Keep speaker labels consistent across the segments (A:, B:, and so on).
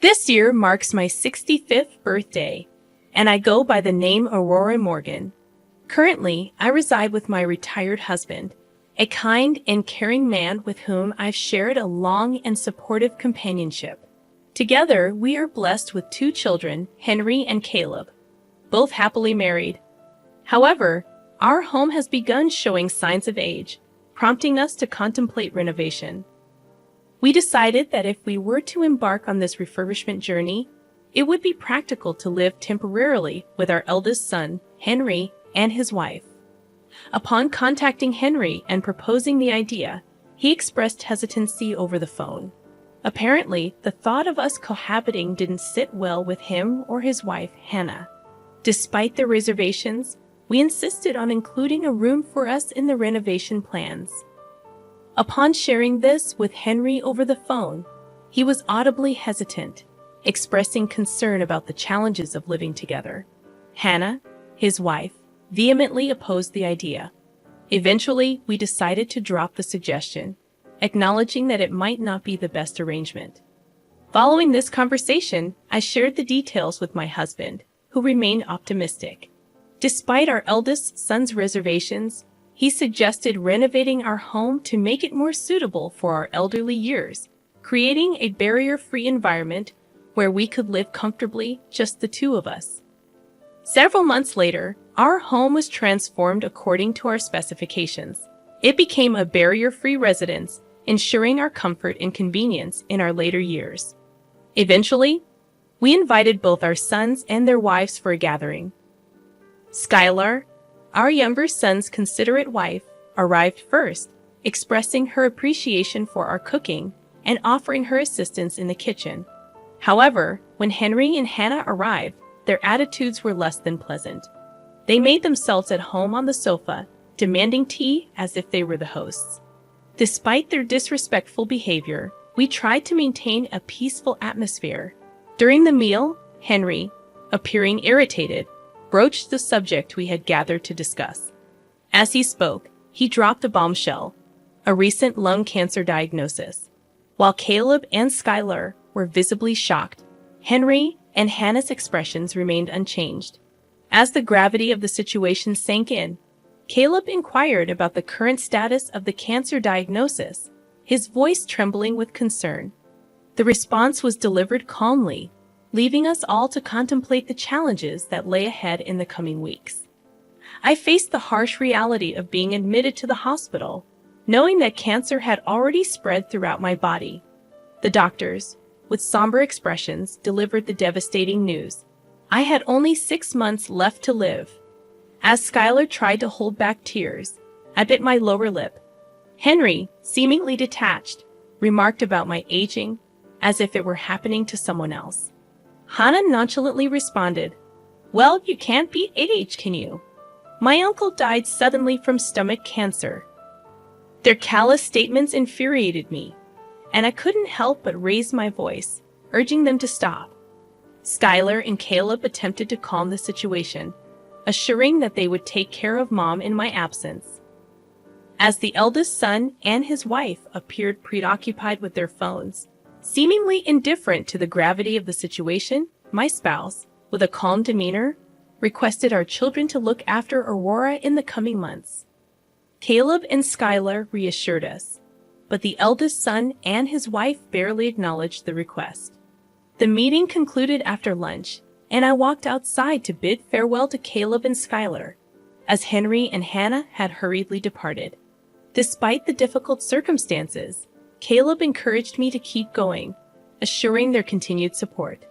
A: This year marks my 65th birthday, and I go by the name Aurora Morgan. Currently, I reside with my retired husband, a kind and caring man with whom I've shared a long and supportive companionship. Together, we are blessed with two children, Henry and Caleb, both happily married. However, our home has begun showing signs of age, prompting us to contemplate renovation. We decided that if we were to embark on this refurbishment journey, it would be practical to live temporarily with our eldest son, Henry, and his wife. Upon contacting Henry and proposing the idea, he expressed hesitancy over the phone. Apparently, the thought of us cohabiting didn't sit well with him or his wife, Hannah. Despite their reservations, we insisted on including a room for us in the renovation plans. Upon sharing this with Henry over the phone, he was audibly hesitant, expressing concern about the challenges of living together. Hannah, his wife, vehemently opposed the idea. Eventually, we decided to drop the suggestion, acknowledging that it might not be the best arrangement. Following this conversation, I shared the details with my husband, who remained optimistic. Despite our eldest son's reservations, he suggested renovating our home to make it more suitable for our elderly years, creating a barrier-free environment where we could live comfortably, just the two of us. Several months later, our home was transformed according to our specifications. It became a barrier-free residence, ensuring our comfort and convenience in our later years. Eventually, we invited both our sons and their wives for a gathering. Skylar, our younger son's considerate wife, arrived first, expressing her appreciation for our cooking and offering her assistance in the kitchen. However, when Henry and Hannah arrived, their attitudes were less than pleasant. They made themselves at home on the sofa, demanding tea as if they were the hosts. Despite their disrespectful behavior, we tried to maintain a peaceful atmosphere. During the meal, Henry, appearing irritated, broached the subject we had gathered to discuss. As he spoke, he dropped a bombshell, a recent lung cancer diagnosis. While Caleb and Skylar were visibly shocked, Henry and Hannah's expressions remained unchanged. As the gravity of the situation sank in, Caleb inquired about the current status of the cancer diagnosis, his voice trembling with concern. The response was delivered calmly, leaving us all to contemplate the challenges that lay ahead in the coming weeks. I faced the harsh reality of being admitted to the hospital, knowing that cancer had already spread throughout my body. The doctors, with somber expressions, delivered the devastating news. I had only 6 months left to live. As Skylar tried to hold back tears, I bit my lower lip. Henry, seemingly detached, remarked about my aging as if it were happening to someone else. Hannah nonchalantly responded, "Well, you can't beat age, can you? My uncle died suddenly from stomach cancer." Their callous statements infuriated me, and I couldn't help but raise my voice, urging them to stop. Skylar and Caleb attempted to calm the situation, assuring that they would take care of Mom in my absence. As the eldest son and his wife appeared preoccupied with their phones, seemingly indifferent to the gravity of the situation, my spouse, with a calm demeanor, requested our children to look after Aurora in the coming months. Caleb and Skylar reassured us, but the eldest son and his wife barely acknowledged the request. The meeting concluded after lunch, and I walked outside to bid farewell to Caleb and Skylar, as Henry and Hannah had hurriedly departed. Despite the difficult circumstances, Caleb encouraged me to keep going, assuring their continued support.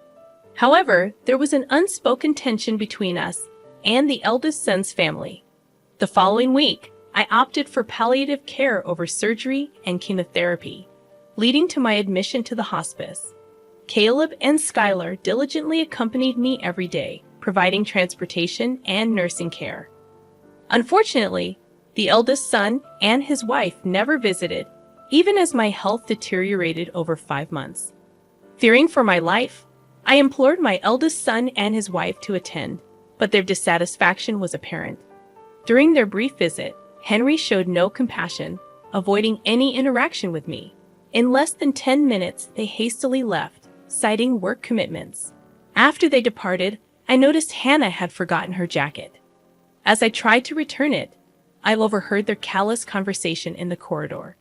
A: However, there was an unspoken tension between us and the eldest son's family. The following week, I opted for palliative care over surgery and chemotherapy, leading to my admission to the hospice. Caleb and Skylar diligently accompanied me every day, providing transportation and nursing care. Unfortunately, the eldest son and his wife never visited, even as my health deteriorated over 5 months. Fearing for my life, I implored my eldest son and his wife to attend, but their dissatisfaction was apparent. During their brief visit, Henry showed no compassion, avoiding any interaction with me. In less than 10 minutes, they hastily left, citing work commitments. After they departed, I noticed Hannah had forgotten her jacket. As I tried to return it, I overheard their callous conversation in the corridor.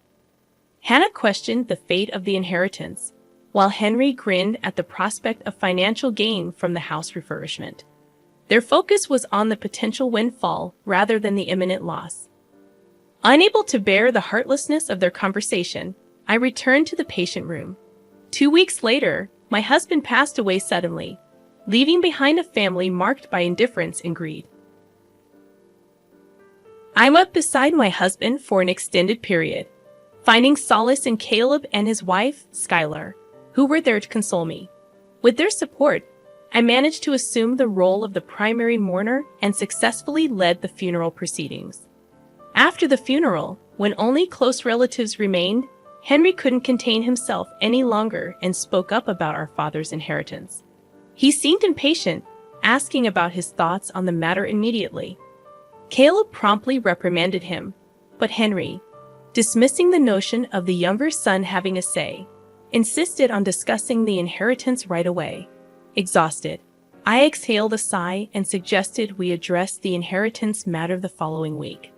A: Hannah questioned the fate of the inheritance, while Henry grinned at the prospect of financial gain from the house refurbishment. Their focus was on the potential windfall rather than the imminent loss. Unable to bear the heartlessness of their conversation, I returned to the patient room. 2 weeks later, my husband passed away suddenly, leaving behind a family marked by indifference and greed. I'm up beside my husband for an extended period, finding solace in Caleb and his wife, Skylar, who were there to console me. With their support, I managed to assume the role of the primary mourner and successfully led the funeral proceedings. After the funeral, when only close relatives remained, Henry couldn't contain himself any longer and spoke up about our father's inheritance. He seemed impatient, asking about his thoughts on the matter immediately. Caleb promptly reprimanded him, but Henry, dismissing the notion of the younger son having a say, insisted on discussing the inheritance right away. Exhausted, I exhaled a sigh and suggested we address the inheritance matter the following week.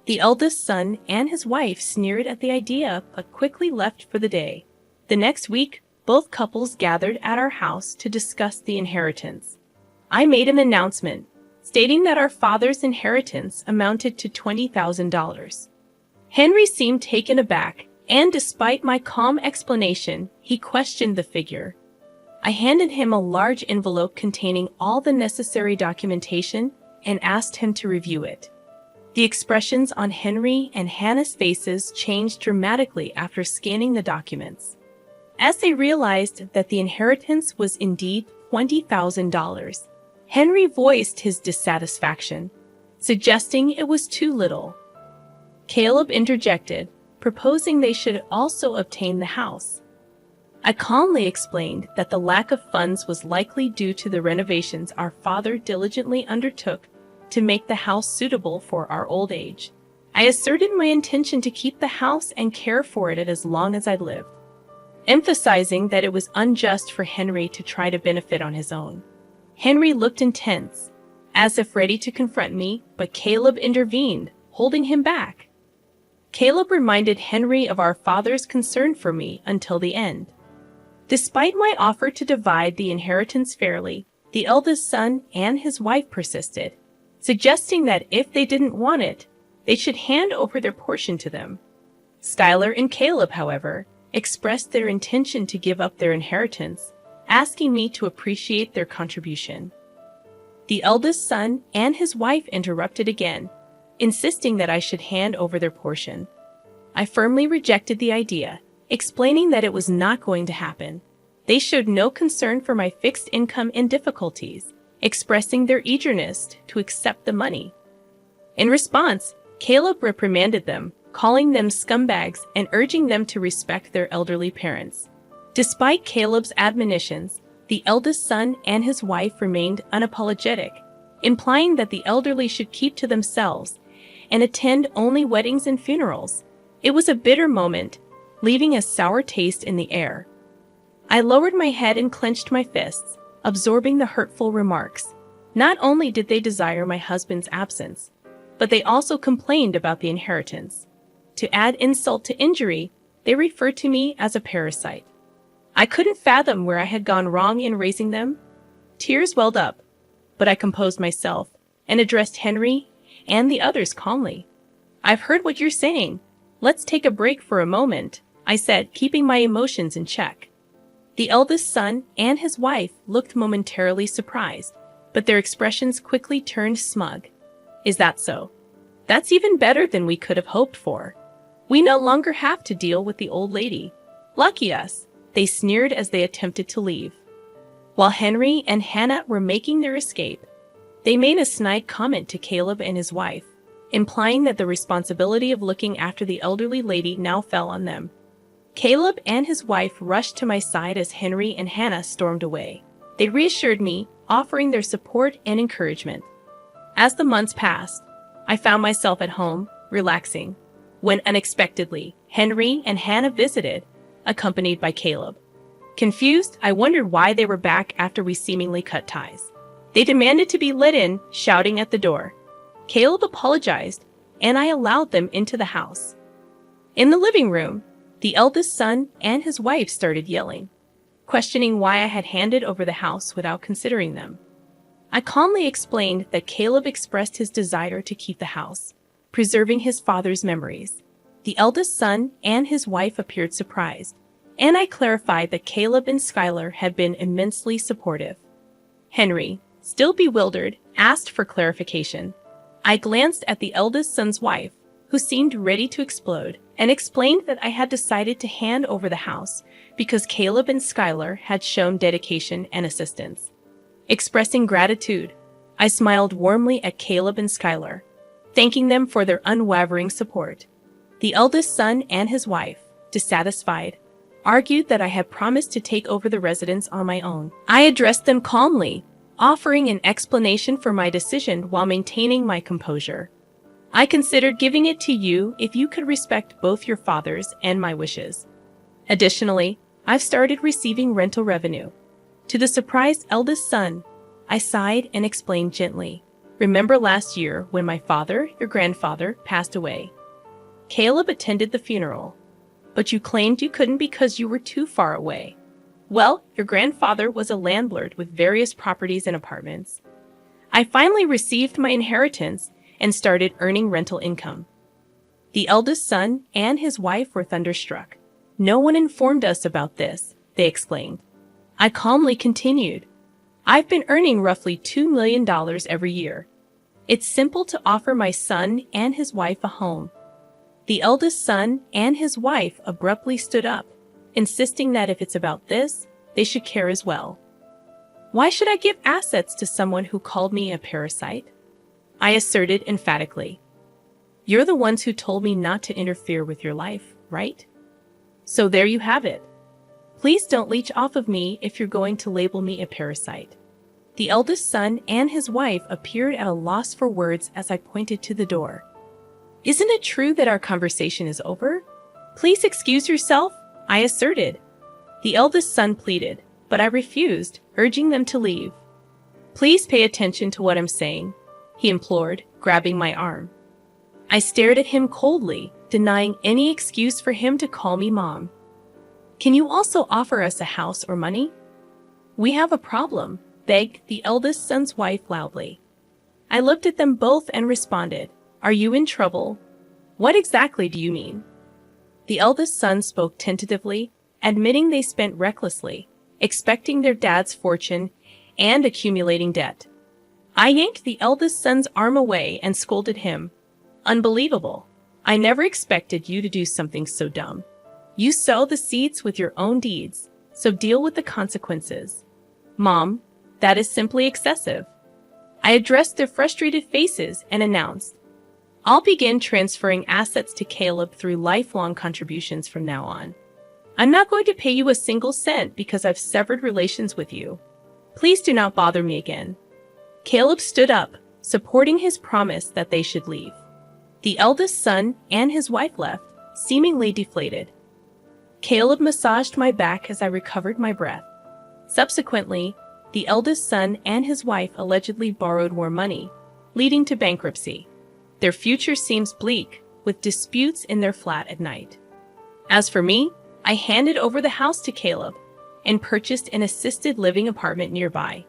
A: The eldest son and his wife sneered at the idea but quickly left for the day. The next week, both couples gathered at our house to discuss the inheritance. I made an announcement, stating that our father's inheritance amounted to $20,000. Henry seemed taken aback, and despite my calm explanation, he questioned the figure. I handed him a large envelope containing all the necessary documentation and asked him to review it. The expressions on Henry and Hannah's faces changed dramatically after scanning the documents. As they realized that the inheritance was indeed $20,000, Henry voiced his dissatisfaction, suggesting it was too little. Caleb interjected, proposing they should also obtain the house. I calmly explained that the lack of funds was likely due to the renovations our father diligently undertook to make the house suitable for our old age. I asserted my intention to keep the house and care for it as long as I lived, emphasizing that it was unjust for Henry to try to benefit on his own. Henry looked intense, as if ready to confront me, but Caleb intervened, holding him back. Caleb reminded Henry of our father's concern for me until the end. Despite my offer to divide the inheritance fairly, the eldest son and his wife persisted, suggesting that if they didn't want it, they should hand over their portion to them. Skylar and Caleb, however, expressed their intention to give up their inheritance, asking me to appreciate their contribution. The eldest son and his wife interrupted again, insisting that I should hand over their portion. I firmly rejected the idea, explaining that it was not going to happen. They showed no concern for my fixed income and difficulties, expressing their eagerness to accept the money. In response, Caleb reprimanded them, calling them scumbags and urging them to respect their elderly parents. Despite Caleb's admonitions, the eldest son and his wife remained unapologetic, implying that the elderly should keep to themselves and attend only weddings and funerals. It was a bitter moment, leaving a sour taste in the air. I lowered my head and clenched my fists, absorbing the hurtful remarks. Not only did they desire my husband's absence, but they also complained about the inheritance. To add insult to injury, they referred to me as a parasite. I couldn't fathom where I had gone wrong in raising them. Tears welled up, but I composed myself and addressed Henry and the others calmly. "I've heard what you're saying. Let's take a break for a moment," I said, keeping my emotions in check. The eldest son and his wife looked momentarily surprised, but their expressions quickly turned smug. "Is that so? That's even better than we could have hoped for. We no longer have to deal with the old lady. Lucky us," they sneered as they attempted to leave. While Henry and Hannah were making their escape, they made a snide comment to Caleb and his wife, implying that the responsibility of looking after the elderly lady now fell on them. Caleb and his wife rushed to my side as Henry and Hannah stormed away. They reassured me, offering their support and encouragement. As the months passed, I found myself at home, relaxing, when unexpectedly, Henry and Hannah visited, accompanied by Caleb. Confused, I wondered why they were back after we seemingly cut ties. They demanded to be let in, shouting at the door. Caleb apologized, and I allowed them into the house. In the living room, the eldest son and his wife started yelling, questioning why I had handed over the house without considering them. I calmly explained that Caleb expressed his desire to keep the house, preserving his father's memories. The eldest son and his wife appeared surprised, and I clarified that Caleb and Skylar had been immensely supportive. Henry, still bewildered, asked for clarification. I glanced at the eldest son's wife, who seemed ready to explode, and explained that I had decided to hand over the house because Caleb and Skylar had shown dedication and assistance. Expressing gratitude, I smiled warmly at Caleb and Skylar, thanking them for their unwavering support. The eldest son and his wife, dissatisfied, argued that I had promised to take over the residence on my own. I addressed them calmly, offering an explanation for my decision while maintaining my composure. I considered giving it to you if you could respect both your father's and my wishes. Additionally, I've started receiving rental revenue. To the surprised eldest son, I sighed and explained gently, "Remember last year when my father, your grandfather, passed away? Caleb attended the funeral, but you claimed you couldn't because you were too far away. Well, your grandfather was a landlord with various properties and apartments. I finally received my inheritance and started earning rental income." The eldest son and his wife were thunderstruck. "No one informed us about this," they exclaimed. I calmly continued, "I've been earning roughly $2 million every year. It's simple to offer my son and his wife a home." The eldest son and his wife abruptly stood up, insisting that if it's about this, they should care as well. "Why should I give assets to someone who called me a parasite?" I asserted emphatically. "You're the ones who told me not to interfere with your life, right? So there you have it. Please don't leech off of me if you're going to label me a parasite." The eldest son and his wife appeared at a loss for words as I pointed to the door. "Isn't it true that our conversation is over? Please excuse yourself," I asserted. The eldest son pleaded, but I refused, urging them to leave. "Please pay attention to what I'm saying," he implored, grabbing my arm. I stared at him coldly, denying any excuse for him to call me mom. "Can you also offer us a house or money?" "We have a problem," begged the eldest son's wife loudly. I looked at them both and responded, "Are you in trouble? What exactly do you mean?" The eldest son spoke tentatively, admitting they spent recklessly, expecting their dad's fortune and accumulating debt. I yanked the eldest son's arm away and scolded him. "Unbelievable. I never expected you to do something so dumb. You sow the seeds with your own deeds, so deal with the consequences." "Mom, that is simply excessive." I addressed their frustrated faces and announced, "I'll begin transferring assets to Caleb through lifelong contributions from now on. I'm not going to pay you a single cent because I've severed relations with you. Please do not bother me again." Caleb stood up, supporting his promise that they should leave. The eldest son and his wife left, seemingly deflated. Caleb massaged my back as I recovered my breath. Subsequently, the eldest son and his wife allegedly borrowed more money, leading to bankruptcy. Their future seems bleak, with disputes in their flat at night. As for me, I handed over the house to Caleb and purchased an assisted living apartment nearby.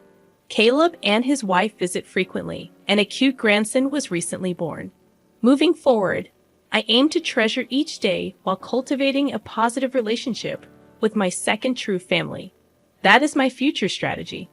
A: Caleb and his wife visit frequently, and a cute grandson was recently born. Moving forward, I aim to treasure each day while cultivating a positive relationship with my second true family. That is my future strategy.